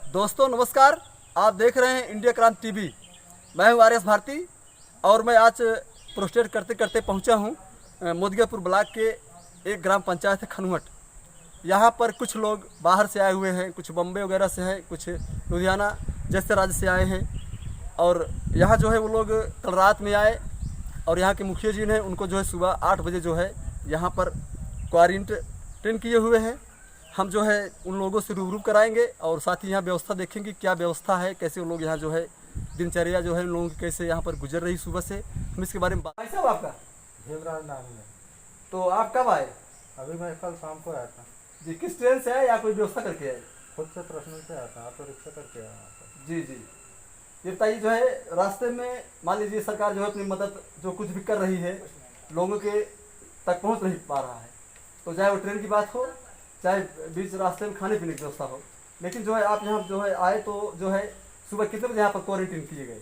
दोस्तों नमस्कार, आप देख रहे हैं इंडिया क्रांति टीवी। मैं हूं आर.एस. भारती और मैं आज प्रोस्टेट करते करते पहुंचा हूं मोदगापुर ब्लॉक के एक ग्राम पंचायत है खनवट। यहां पर कुछ लोग बाहर से आए हुए हैं, कुछ बम्बे वगैरह से हैं, कुछ लुधियाना जैसे राज्य से आए हैं। और यहाँ जो है वो लोग कल रात में आए और यहाँ के मुखिया जी ने उनको जो है सुबह 8 बजे जो है यहाँ पर क्वारंटीन किए हुए हैं। हम जो है उन लोगों से रूबरू कराएंगे और साथ ही यहाँ व्यवस्था देखेंगे क्या व्यवस्था है, कैसे वो लोग यहाँ जो है दिनचर्या जो है उन लोगों की कैसे यहाँ पर गुजर रही सुबह से, हम इसके बारे में भाई साहब आपका देवराज नाम है। तो आप कब आए? अभी मैं कल शाम को आया था जी, किस ट्रेन से आए या कोई व्यवस्था करके आए? खुद से पर्सनल से आया था, ऑटो रिक्शा करके आया था। जी जी, ये बताइए जो है रास्ते में मान लीजिए सरकार जो है अपनी मदद जो कुछ भी कर रही है लोगों के तक पहुँच नहीं पा रहा है, तो चाहे वो ट्रेन की बात हो चाहे बीच रास्ते में खाने पीने की व्यवस्था हो, लेकिन जो है आप यहाँ जो है आए तो जो है सुबह कितने बजे यहाँ पर क्वारंटीन किए गए?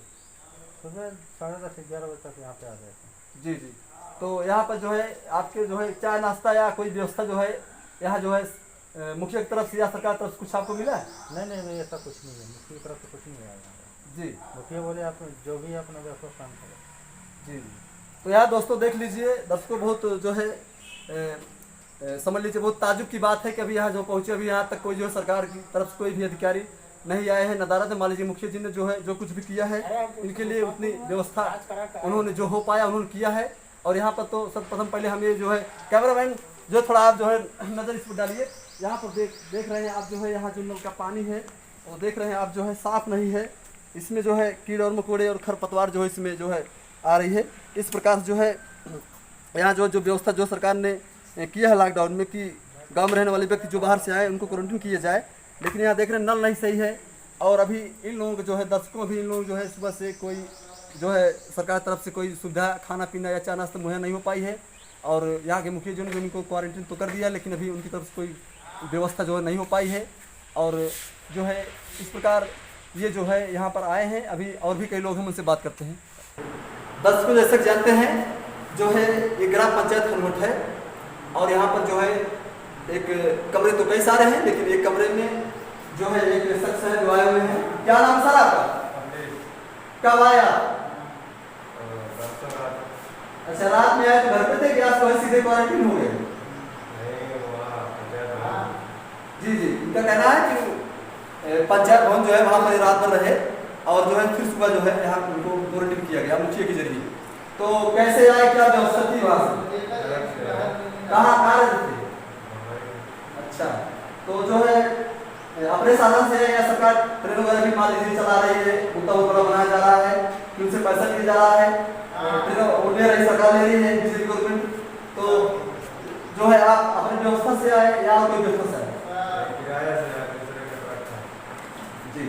सुबह 10:30-11 बजे तक यहाँ पे आ गए थे। जी जी, तो यहाँ पर जो है आपके जो है चाय नाश्ता या कोई व्यवस्था जो है यहाँ जो है मुखिया की तरफ से या सरकार की तरफ से कुछ आपको मिला है? नहीं, ऐसा कुछ नहीं है, मुखिया की तरफ से कुछ नहीं आया यहाँ पे। जी, मुखिया बोले आप जो भी अपना व्यवस्था काम करो। जी जी, तो यहाँ दोस्तों देख लीजिए, दर्शकों बहुत जो है समझ लीजिए बहुत ताजुब की बात है कि अभी यहाँ जो पहुँचे अभी यहाँ तक कोई जो है सरकार की तरफ से कोई भी अधिकारी नहीं आए हैं। नदारत है मान लीजिए मुखिया जी ने जो है जो कुछ भी किया है इनके लिए उतनी व्यवस्था उन्होंने जो हो पाया उन्होंने किया है। और यहाँ पर तो सर्वप्रथम पहले हम ये जो है कैमरामैन जो थोड़ा आप जो है नज़र इस पर डालिए। यहाँ पर देख रहे हैं आप जो है यहाँ जो नल का पानी है और देख रहे हैं आप जो है साफ़ नहीं है, इसमें जो है कीड़े और मकोड़े और खरपतवार जो है इसमें जो है आ रही है। इस प्रकार से जो है यहाँ जो व्यवस्था जो सरकार ने किया है लॉकडाउन में कि गांव में रहने वाले व्यक्ति जो बाहर से आए उनको क्वारंटीन किया जाए, लेकिन यहाँ देख रहे हैं नल नहीं सही है। और अभी इन लोगों को जो है दर्शकों अभी इन लोग जो है सुबह से कोई जो है सरकार तरफ से कोई सुविधा खाना पीना या चाय नाश्ता मुहैया नहीं हो पाई है। और यहाँ के मुखिया जो ने उनको क्वारंटीन तो कर दिया, लेकिन अभी उनकी तरफ से कोई व्यवस्था जो है नहीं हो पाई है। और जो है इस प्रकार ये जो है यहाँ पर आए हैं, अभी और भी कई लोग हम उनसे बात करते हैं। दर्शकों जैसे जानते हैं जो है ये ग्राम पंचायत खनवट है और यहाँ पर जो है एक कमरे तो कई सारे हैं, लेकिन एक कमरे में जो है एक शख्स है जो आए हुए हैं। क्या नाम सर आपका? कब आया? अच्छा, रात में आए तो घर पे थे क्या? तो सीधे क्वारंटीन हो गए? जी जी, इनका कहना है कि पंचायत भवन जो है वहाँ पर रात भर रहे और जो है फिर सुबह जो है यहाँ उनको क्वारंटीन किया गया मुखिया के जरिए। तो कैसे आए, क्या व्यवस्था थी वहाँ से? कहाँ रहते थे? अच्छा, तो जो है अपने साधन से या सरकार ट्रेन वगैरह भी मान लीजिए चला रही है, उतना बड़ा बनाया जा रहा है कि उनसे पैसा लिया जा रहा है, ट्रेन ले रही सरकार ले रही है बिजली गवर्नमेंट। तो जो है आप अपनी व्यवस्था से आए या कोई व्यवस्था से आए? जी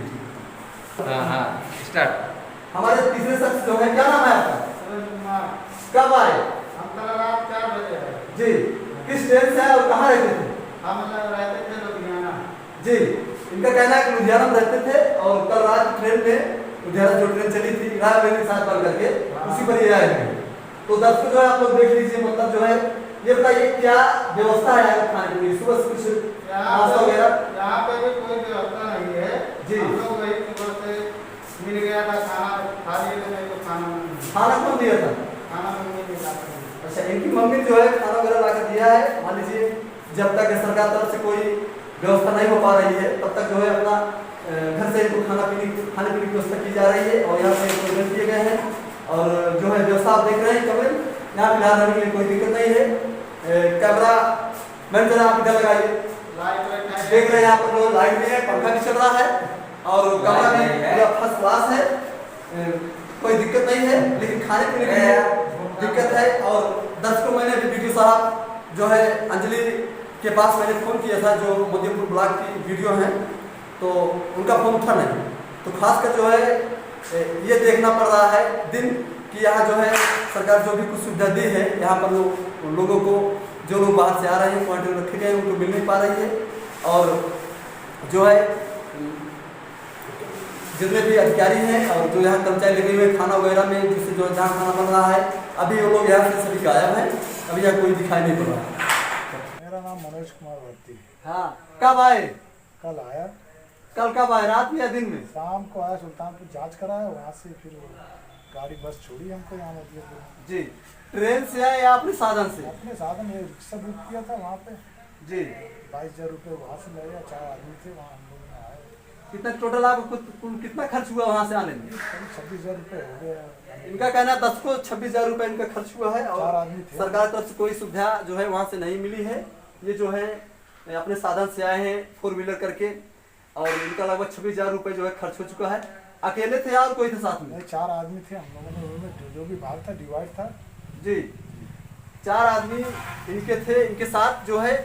हाँ स्टार्ट। हमारे तीसरे शख्स जो है, क्या नाम है आपका? कब आए? हम कल रात 4 बजे आए। जी, किस ट्रेन से आए और कहाँ रहते थे? हम रहते थे लुधियाना। जी, इनका कहना है कि लुधियाना में रहते थे और कल रात ट्रेन में लुधियाना जो ट्रेन चली थी रायबरेली के साथ बंद करके उसी पर ये आए हैं। तो दर्शकों जो है आप लोग देख लीजिए, मतलब जो है ये बताइए क्या व्यवस्था है खाने पीने की? सुबह से कुछ नाश्ता वगैरह? यहाँ पे भी कोई व्यवस्था नहीं है जी। हम लोग वही सुबह से मिल गया था खाना, खा लिए थे, नहीं तो खाना कौन दिया था? खाना मम्मी ने ला कर दिया। अच्छा, इनकी मम्मी जो है खाना वगैरह ला कर दिया है। मान लीजिए जब तक सरकार तरफ से कोई व्यवस्था नहीं हो पा रही है तब तक जो है अपना घर से इनको खाने पीने की व्यवस्था की जा रही है और यहाँ से प्रोग्राम किए गए हैं। और जो है व्यवस्था आप देख रहे हैं कमरे यहाँ फिलहाल रहने के लिए कोई दिक्कत नहीं है। कैमरा मैन जरा आप इधर लगाइए, देख रहे हैं यहाँ पर लाइट भी है, पंखा भी चल रहा है और कमरा भी पूरा फर्स्ट क्लास है, कोई दिक्कत नहीं है। लेकिन खाने पीने की दिक्कत है। और दर्शकों मैंने अभी वीडियो साहब जो है अंजलि के पास मैंने फ़ोन किया था, जो मोदीपुर ब्लॉक की वीडियो है, तो उनका फ़ोन उठा नहीं। तो खासकर जो है ये देखना पड़ रहा है दिन कि यहाँ जो है सरकार जो भी कुछ सुविधा दी है यहाँ पर लोगों को, जो लोग बाहर से आ रहे हैं क्वारंटीन रखे गए उनको मिल नहीं पा रही है। और जो है जितने भी अधिकारी हैं और जो यहाँ कर्मचारी लगे हुए खाना वगैरह में जिससे जो जहाँ खाना बन रहा है, अभी वो लोग यहाँ से सभी गायब हैं, अभी यहाँ कोई दिखाई नहीं पड़ रहा। मेरा नाम मनोज कुमार भारती। हाँ, कब आए? कल आया कल कब आए, रात में या दिन में? शाम को आया, सुल्तानपुर जांच कराया, वहाँ से फिर वो गाड़ी बस छोड़ी हमको यहाँ मोतियापुर। जी, ट्रेन से आए या अपने साधन से? अपने साधन ये रिक्शा बुक किया था वहाँ पे, जी। 22,000 रुपये वहाँ से लगेगा, 4 आदमी थे वहाँ, हम लोग ने आए। कितना टोटल आपको कुल कितना खर्च हुआ वहाँ से आने में? करीब 26,000 रुपये हो गया। इनका कहना है 10 को 26,000 रुपये इनका खर्च हुआ है 4 और आदमी थे। सरकार की तरफ से कोई सुविधा जो है वहाँ से नहीं मिली है। ये जो है अपने साधन से आए हैं 4 व्हीलर करके और इनका लगभग 26,000 रुपये जो है खर्च हो चुका है। अकेले थे और कोई थे साथ में? नहीं, 4 आदमी थे हम लोगों ने, उनमें जो भी भाग था डिवाइड था। जी, 4 आदमी इनके थे। इनके साथ जो है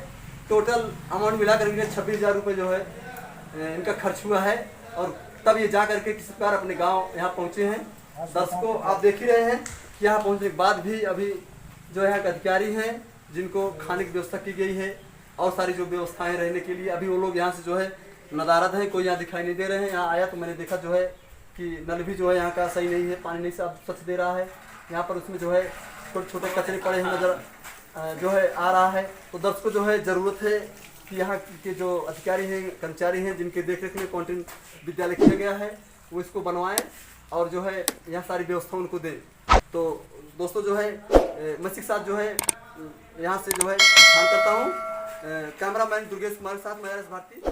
टोटल अमाउंट मिला कर इनके 26,000 रुपये जो है इनका खर्च हुआ है और तब ये जा करके किसी प्रकार अपने गांव यहाँ पहुँचे हैं। दर्शकों, आप देख ही रहे हैं कि यहाँ पहुँचने के बाद भी अभी जो यहाँ के अधिकारी हैं जिनको खाने की व्यवस्था की गई है और सारी जो व्यवस्थाएं रहने के लिए, अभी वो लोग यहाँ से जो है नदारद हैं, कोई यहाँ दिखाई नहीं दे रहे हैं। यहाँ आया तो मैंने देखा जो है कि नल भी जो है यहाँ का सही नहीं है, पानी नहीं साफ स्वच्छ दे रहा है। यहाँ पर उसमें जो है छोटे छोटे कचरे पड़े हैं नज़र जो है आ रहा है। तो दर्शकों जो है ज़रूरत है कि यहाँ के जो अधिकारी हैं, कर्मचारी हैं, जिनके देखरेख में कैंटीन विद्यालय किया गया है, वो इसको बनवाएं और जो है यहाँ सारी व्यवस्था उनको दें। तो दोस्तों जो है मैं इसी के साथ जो है यहाँ से जो है ध्यान करता हूँ। कैमरामैन दुर्गेश कुमार के साथ मैं आर एस भारती।